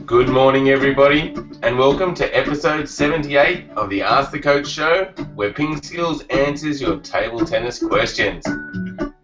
Good morning, everybody, and welcome to episode 78 of the Ask the Coach show, where PingSkills answers your table tennis questions.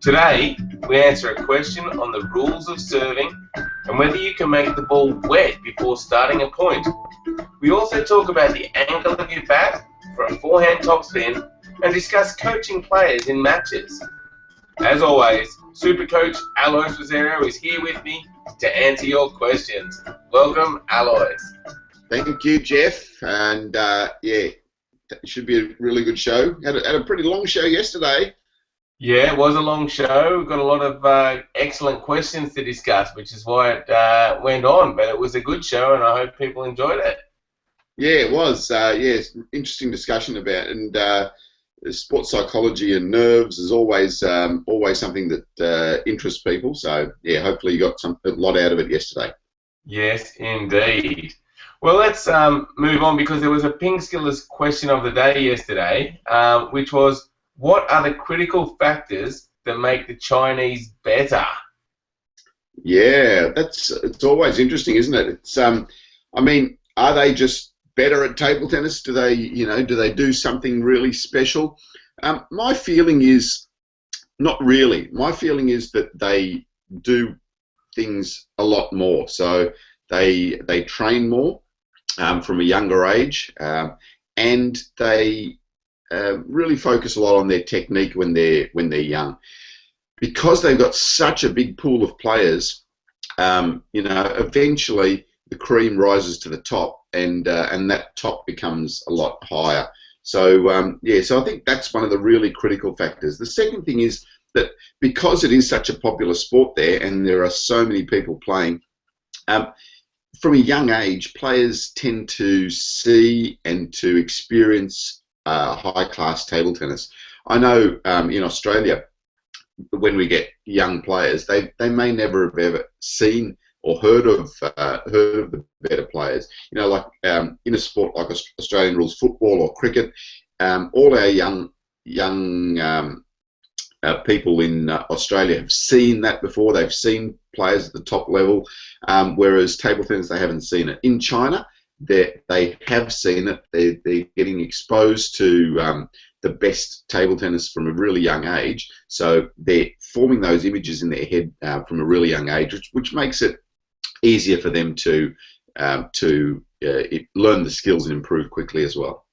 Today, we answer a question on the rules of serving and whether you can make the ball wet before starting a point. We also talk about the angle of your bat for a forehand topspin and discuss coaching players in matches. As always, Super Coach Alois Rosario is here with me to answer your questions. Welcome, Alois. Thank you, Jeff. And it should be a really good show. Had a pretty long show yesterday. Yeah, it was a long show. We've got a lot of excellent questions to discuss, which is why it went on. But it was a good show, and I hope people enjoyed it. Yeah, it was. Interesting discussion about it. And sports psychology and nerves is always something that interests people. So yeah, hopefully you got a lot out of it yesterday. Yes, indeed. Well, let's move on, because there was a PingSkills question of the day yesterday, which was, what are the critical factors that make the Chinese better? Yeah, it's always interesting, isn't it? It's are they just better at table tennis? Do they do something really special? My feeling is not really. My feeling is that they do things a lot more. So they train more from a younger age, and they really focus a lot on their technique when they're young, because they've got such a big pool of players. Eventually the cream rises to the top, and that top becomes a lot higher. So so I think that's one of the really critical factors. The second thing is that because it is such a popular sport there, and there are so many people playing, from a young age, players tend to see and to experience high-class table tennis. I know in Australia, when we get young players, they may never have ever seen or heard of the better players. Like in a sport like Australian rules football or cricket, all our young people in Australia have seen that before. They've seen players at the top level, whereas table tennis, they haven't seen it. In China, they have seen it. They're getting exposed to the best table tennis from a really young age, so they're forming those images in their head from a really young age, which makes it easier for them to learn the skills and improve quickly as well.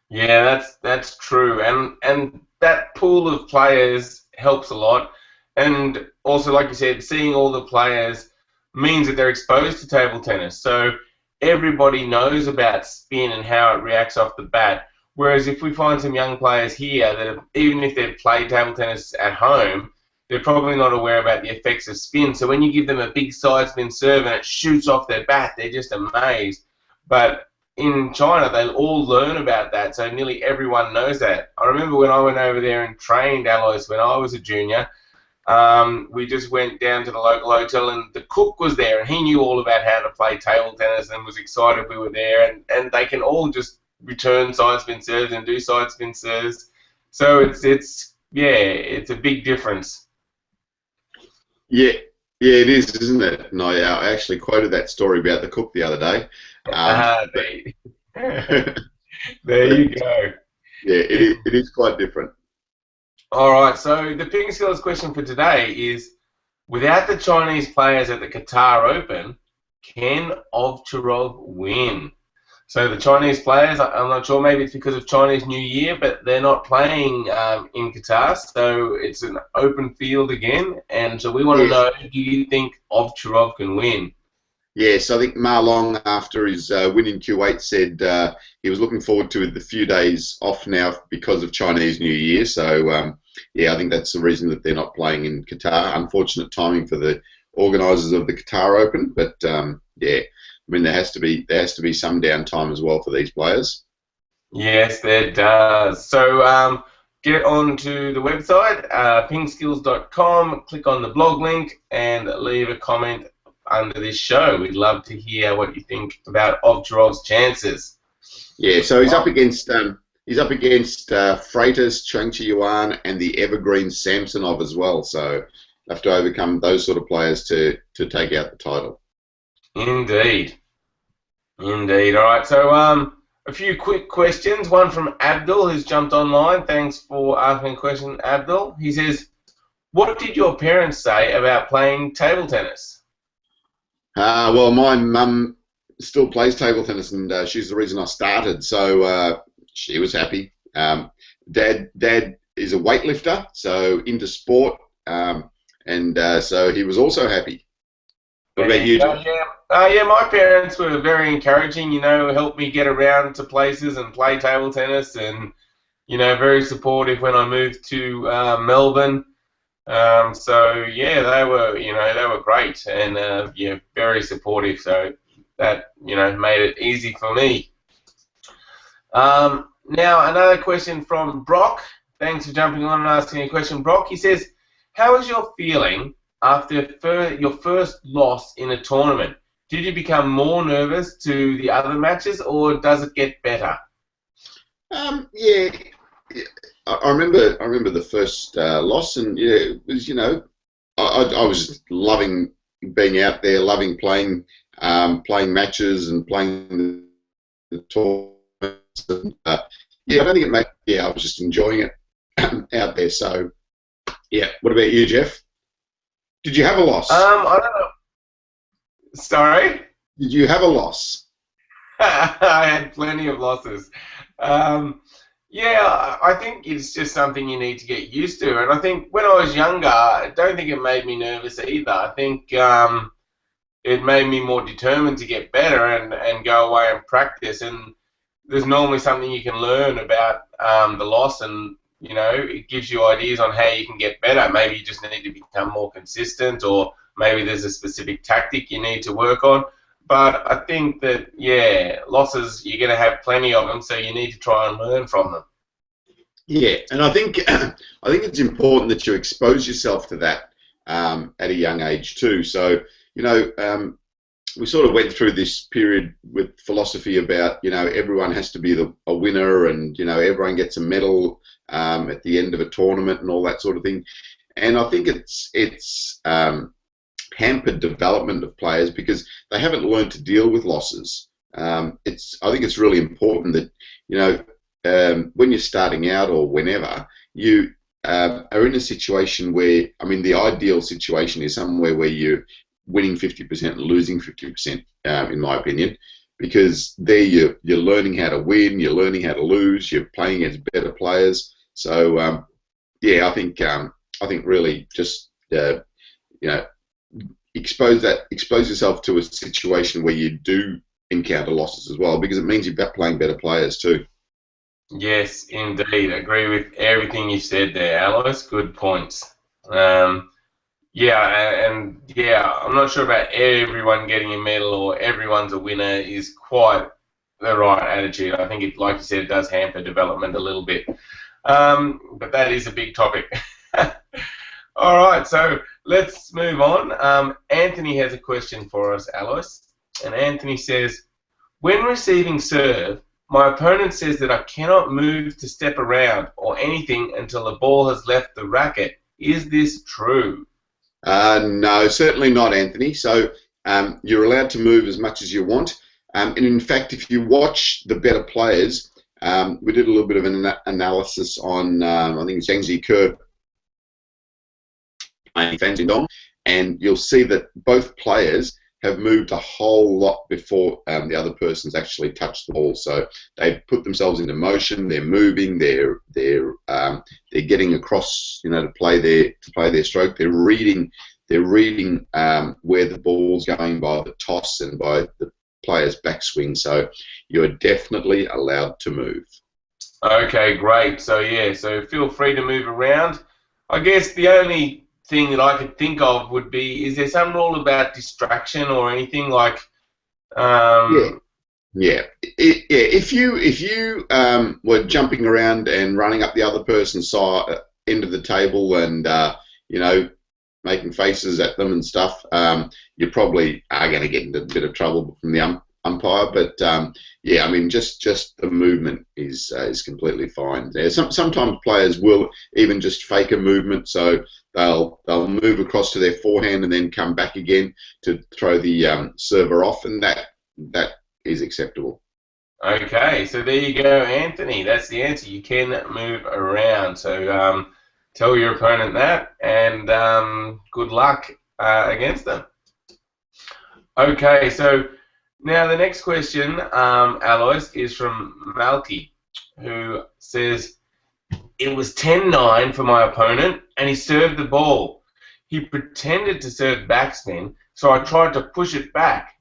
Yeah, that's true, and that pool of players helps a lot, and also, like you said, seeing all the players means that they're exposed to table tennis, so everybody knows about spin and how it reacts off the bat. Whereas if we find some young players here that even if they've played table tennis at home, they're probably not aware about the effects of spin. So when you give them a big side spin serve and it shoots off their bat, they're just amazed. But in China, they all learn about that, so nearly everyone knows that. I remember when I went over there and trained Alois when I was a junior, we just went down to the local hotel, and the cook was there, and he knew all about how to play table tennis and was excited we were there, and they can all just return side spin serves and do side spin serves. So it's a big difference. Yeah, it is, isn't it? And I actually quoted that story about the cook the other day. There you go. Yeah, it is quite different. All right, so the PingSkills question for today is, without the Chinese players at the Qatar Open, can Ovcharov win? So the Chinese players, I'm not sure, maybe it's because of Chinese New Year, but they're not playing in Qatar, so it's an open field again, and so we want to know, do you think Ovcharov can win? Yes, I think Ma Long, after his win in Kuwait, said he was looking forward to the few days off now because of Chinese New Year. So, I think that's the reason that they're not playing in Qatar. Unfortunate timing for the organisers of the Qatar Open, but there has to be some downtime as well for these players. Yes, there does. So get on to the website, pingskills.com, click on the blog link, and leave a comment under this show. We'd love to hear what you think about Ovcharov's chances. Yeah, so he's up against Freitas, Chang Chi-Yuan, and the evergreen Samsonov as well. So have to overcome those sort of players to take out the title. Indeed. Indeed. All right. So, a few quick questions. One from Abdul, who's jumped online. Thanks for asking a question, Abdul. He says, "What did your parents say about playing table tennis?" Well, my mum still plays table tennis, and she's the reason I started. So she was happy. Dad is a weightlifter, so into sport, and so he was also happy. What about There you, you go. Jeff? Yeah. Yeah, my parents were very encouraging. Helped me get around to places and play table tennis, and very supportive when I moved to Melbourne. So yeah, they were great and very supportive. So that made it easy for me. Now another question from Brock. Thanks for jumping on and asking a question, Brock. He says, "How is your feeling after your first loss in a tournament? Did you become more nervous to the other matches, or does it get better?" Yeah, yeah. I remember the first loss, and yeah, it was I was loving being out there, loving playing matches and playing the tournaments. And, yeah, I don't think it made. Yeah, I was just enjoying it out there. So yeah. What about you, Jeff? Did you have a loss? I don't know. Sorry. Did you have a loss? I had plenty of losses. Um, yeah, I think it's just something you need to get used to. And I think when I was younger, I don't think it made me nervous either. I think it made me more determined to get better and go away and practice. And there's normally something you can learn about the loss, and it gives you ideas on how you can get better. Maybe you just need to become more consistent, or maybe there's a specific tactic you need to work on. But I think that yeah, losses you're going to have plenty of them, so you need to try and learn from them. Yeah, and I think I think it's important that you expose yourself to that at a young age too. So you know, we sort of went through this period with philosophy about everyone has to be a winner, and everyone gets a medal at the end of a tournament and all that sort of thing. And I think it's hampered development of players because they haven't learned to deal with losses. I think it's really important that when you're starting out or whenever you are in a situation where, I mean, the ideal situation is somewhere where you're winning 50% and losing 50%, in my opinion, because there you're learning how to win, you're learning how to lose, you're playing against better players. So yeah, I think really just you know expose yourself to a situation where you do encounter losses as well, because it means you're playing better players too. Yes, indeed. Agree with everything you said there, Alois. Good points. Um, yeah, and yeah, I'm not sure about everyone getting a medal or everyone's a winner is quite the right attitude. I think it, like you said, it does hamper development a little bit. But that is a big topic. All right, so let's move on. Anthony has a question for us, Alois. And Anthony says, "When receiving serve, my opponent says that I cannot move to step around or anything until the ball has left the racket. Is this true?" No, certainly not, Anthony. So you're allowed to move as much as you want. And in fact, if you watch the better players, we did a little bit of an analysis on, I think it's Zhang Kerr playing Fan Dong, and you'll see that both players have moved a whole lot before the other person's actually touched the ball. So they've put themselves into motion. They're moving. They're getting across, to play their stroke. They're reading where the ball's going by the toss and by the player's backswing. So you're definitely allowed to move. Okay, great. So yeah, so feel free to move around. I guess the only thing that I could think of would be, is there some rule about distraction or anything like? Yeah. Yeah. If you were jumping around and running up the other person's side end of the table and you know making faces at them and stuff, you probably are going to get into a bit of trouble from the umpire. But yeah, I mean, just the movement is completely fine. Yeah, sometimes players will even just fake a movement, so they'll move across to their forehand and then come back again to throw the server off, and that is acceptable. Okay, so there you go, Anthony. That's the answer. You can move around. So tell your opponent that, and good luck against them. Okay, so now the next question, Alois, is from Malky, who says, it was 10-9 for my opponent, and he served the ball. He pretended to serve backspin, so I tried to push it back.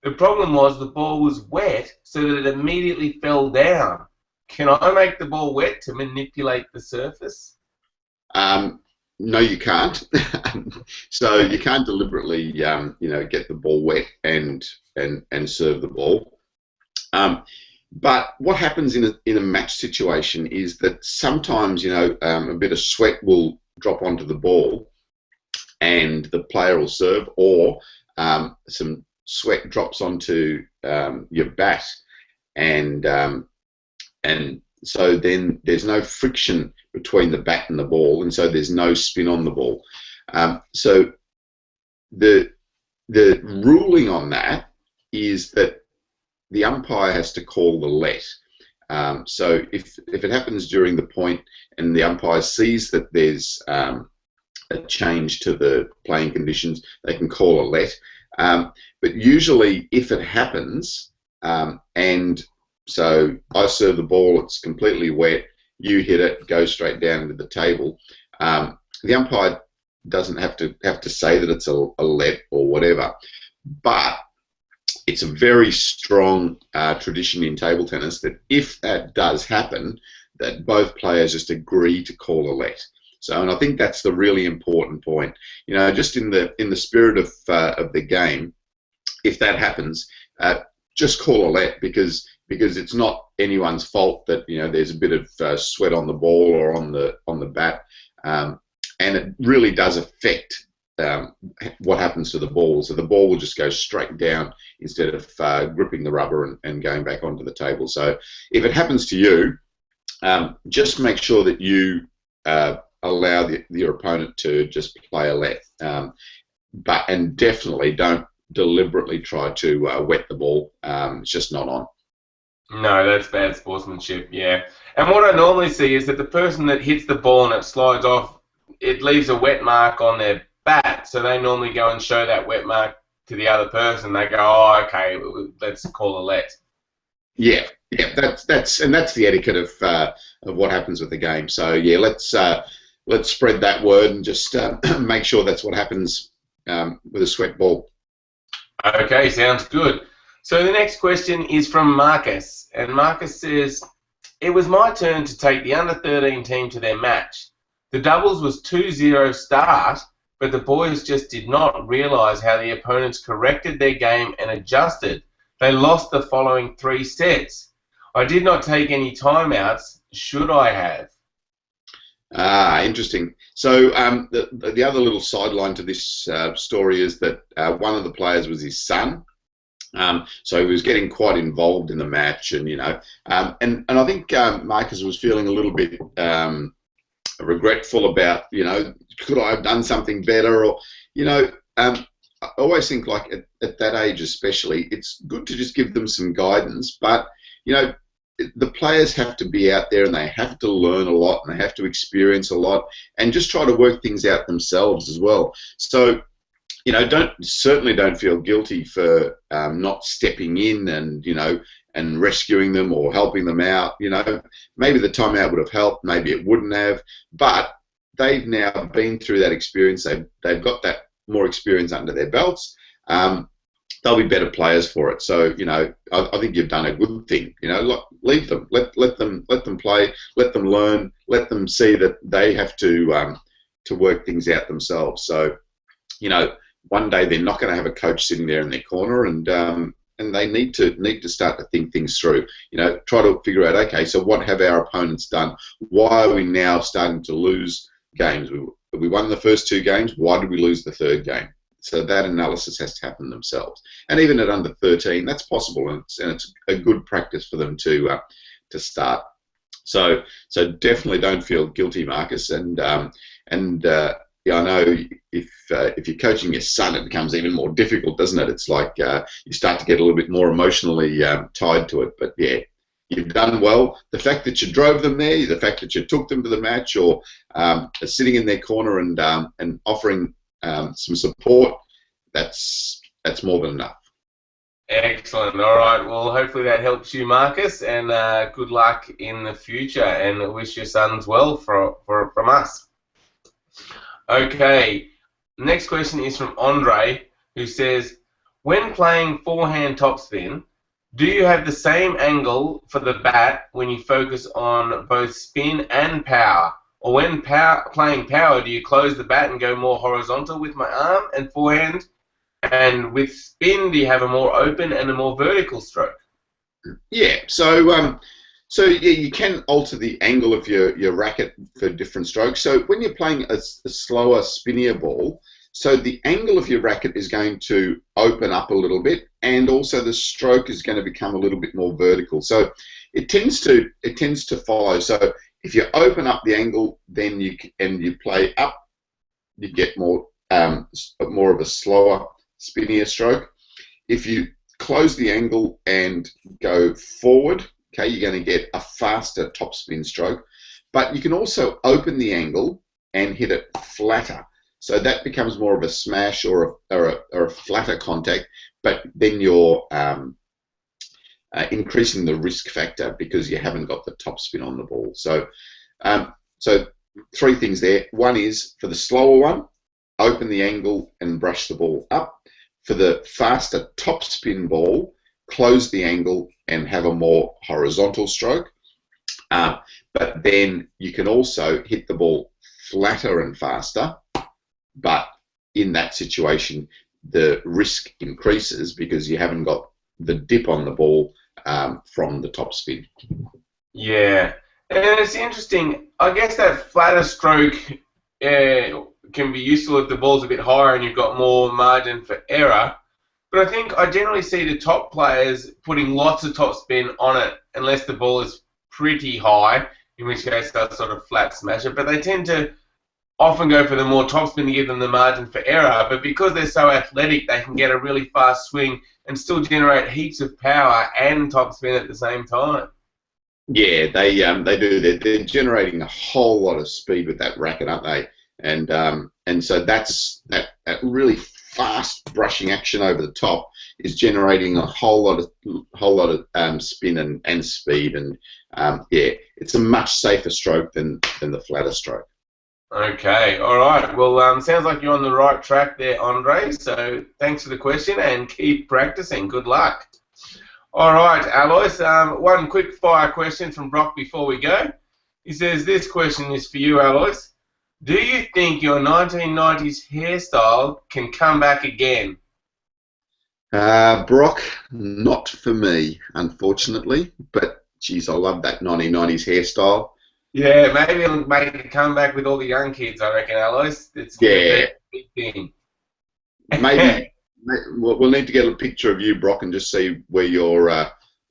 The problem was the ball was wet, so that it immediately fell down. Can I make the ball wet to manipulate the surface? No, you can't. So you can't deliberately, get the ball wet and serve the ball. But what happens in a match situation is that sometimes, a bit of sweat will drop onto the ball, and the player will serve, or some sweat drops onto your bat, and so then there's no friction between the bat and the ball, and so there's no spin on the ball. So the ruling on that is that the umpire has to call the let. So if it happens during the point and the umpire sees that there's a change to the playing conditions, they can call a let. But usually, if it happens, and so I serve the ball, it's completely wet, you hit it, go straight down into the table, the umpire doesn't have to say that it's a let or whatever. But it's a very strong tradition in table tennis that if that does happen, that both players just agree to call a let. So, and I think that's the really important point. Just in the spirit of the game, if that happens, just call a let, because it's not anyone's fault that there's a bit of sweat on the ball or on the bat, and it really does affect what happens to the ball. So the ball will just go straight down instead of gripping the rubber and going back onto the table. So if it happens to you, just make sure that you allow your opponent to just play a let, and definitely don't deliberately try to wet the ball. It's just not on. No, that's bad sportsmanship, yeah. And what I normally see is that the person that hits the ball and it slides off, it leaves a wet mark on their bat, so they normally go and show that wet mark to the other person. They go, oh, okay, let's call a let. Yeah, that's the etiquette of what happens with the game. So yeah, let's spread that word and just make sure that's what happens with a sweat ball. Okay, sounds good. So the next question is from Marcus, and Marcus says, it was my turn to take the under-13 team to their match. The doubles was 2-0 start, but the boys just did not realise how the opponents corrected their game and adjusted. They lost the following 3 sets. I did not take any timeouts. Should I have? Interesting. So the other little sideline to this story is that one of the players was his son. So he was getting quite involved in the match, and and I think Marcus was feeling a little bit regretful about, could I have done something better, or I always think, like, at that age especially, it's good to just give them some guidance, but the players have to be out there and they have to learn a lot and they have to experience a lot and just try to work things out themselves as well. So certainly don't feel guilty for not stepping in and rescuing them or helping them out. Maybe the timeout would have helped, maybe it wouldn't have, but they've now been through that experience. They've got that more experience under their belts. They'll be better players for it. So I think you've done a good thing. Leave them, let them play, let them learn, let them see that they have to work things out themselves. So one day they're not going to have a coach sitting there in their corner, and they need to start to think things through. Try to figure out, okay, so what have our opponents done? Why are we now starting to lose games? We won the first 2 games. Why did we lose the 3rd game? So that analysis has to happen themselves. And even at under 13, that's possible, and it's a good practice for them to start. So definitely don't feel guilty, Marcus, and yeah, I know if you're coaching your son, it becomes even more difficult, doesn't it? It's like you start to get a little bit more emotionally tied to it. But yeah, you've done well. The fact that you drove them there, the fact that you took them to the match, or sitting in their corner and offering some support, that's more than enough. Excellent. All right. Well, hopefully that helps you, Marcus, and good luck in the future. And wish your sons well from us. Okay. Next question is from Andre, who says, when playing forehand topspin, do you have the same angle for the bat when you focus on both spin and power? Or when playing power, do you close the bat and go more horizontal with my arm and forehand? And with spin, do you have a more open and a more vertical stroke? Yeah, so yeah, you can alter the angle of your racket for different strokes. So when you're playing a slower, spinnier ball, so the angle of your racket is going to open up a little bit, and also the stroke is going to become a little bit more vertical. So it tends to follow. So if you open up the angle, then you play up, you get more of a slower, spinnier stroke. If you close the angle and go forward, okay, you're going to get a faster topspin stroke. But you can also open the angle and hit it flatter. So that becomes more of a smash or a flatter contact, but then you're increasing the risk factor because you haven't got the topspin on the ball. So, so three things there. One is for the slower one, open the angle and brush the ball up. For the faster topspin ball, close the angle and have a more horizontal stroke. But then you can also hit the ball flatter and faster. But in that situation, the risk increases because you haven't got the dip on the ball from the topspin. Yeah, and it's interesting. I guess that flatter stroke can be useful if the ball's a bit higher and you've got more margin for error. But I think I generally see the top players putting lots of topspin on it unless the ball is pretty high, in which case they'll sort of flat smash it. But they tend to often go for the more topspin to give them the margin for error. But because they're so athletic, they can get a really fast swing and still generate heaps of power and topspin at the same time. Yeah, they do. They're generating a whole lot of speed with that racket, aren't they? And so that's that really fast brushing action over the top is generating a whole lot of spin and speed, and yeah, it's a much safer stroke than the flatter stroke. Okay, all right. Well, sounds like you're on the right track there, Andre. So thanks for the question and keep practicing. Good luck. All right, Alois. One quick fire question from Brock before we go. He says this question is for you, Alois. Do you think your 1990s hairstyle can come back again? Brock, not for me, unfortunately. But geez, I love that 1990s hairstyle. Yeah, maybe it'll make a comeback with all the young kids, I reckon, Alois. It's going to be a big thing. Maybe we'll need to get a picture of you, Brock, and just see where your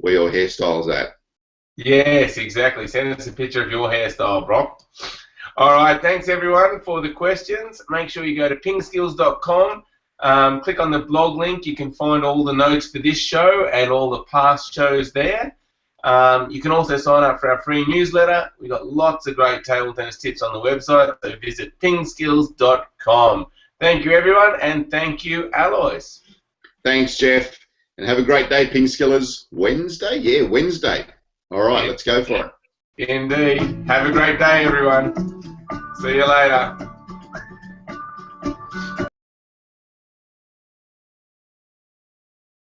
hairstyle's at. Yes, exactly. Send us a picture of your hairstyle, Brock. All right, thanks everyone for the questions. Make sure you go to PingSkills.com, click on the blog link. You can find all the notes for this show and all the past shows there. You can also sign up for our free newsletter. We've got lots of great table tennis tips on the website, so visit PingSkills.com. Thank you, everyone, and thank you, Alois. Thanks, Jeff, and have a great day, PingSkillers. Wednesday? Yeah, Wednesday. All right, let's go for it. Indeed. Have a great day, everyone. See you later.